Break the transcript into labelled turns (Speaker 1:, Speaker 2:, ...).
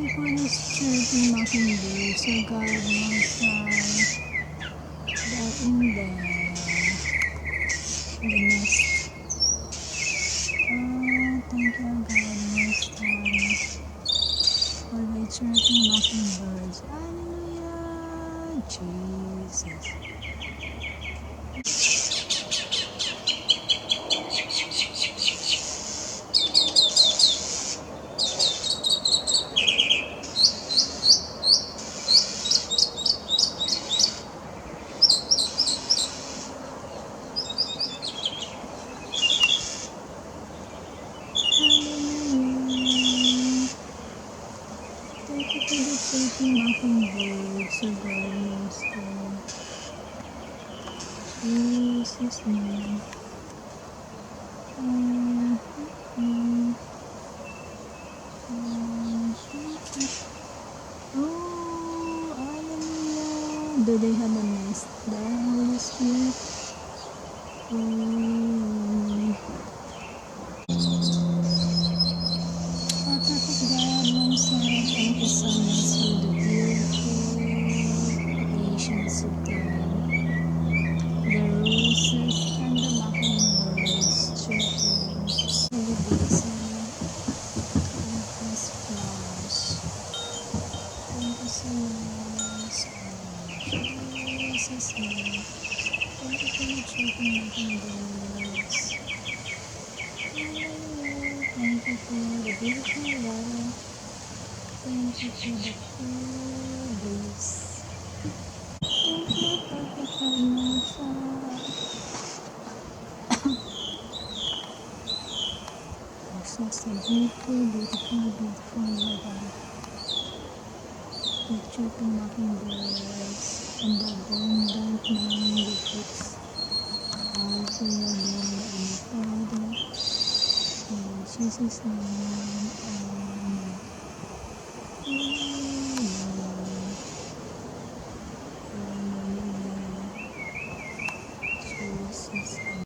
Speaker 1: you for this chirping mockingbird, so God most high, that in them, the nest. Oh, thank you, God most high, for thy chirping mockingbirds. Hallelujah, Jesus. Hallelujah. Thank you for the chirping mockingbirds, so God most high. Jesus' name. Oh, hallelujah. Do they have a nest there, Holy Spirit? Our perfect God, most high, thank you so much for the beautiful creations of time. The roses and the mockingbirds chirping, celebrating countless flowers. Thank you so much. Jesus' name. Thank you for the chirping mockingbirds. Hallelujah. Thank you for the beautiful water. Thank you for the cool breeze. Thank you, perfect God, most high. You're so beautiful, beautiful, beautiful, Lord God. The chirping mockingbirds and the abundant mango fruits. All for your glory and Father. In Jesus' name, amen.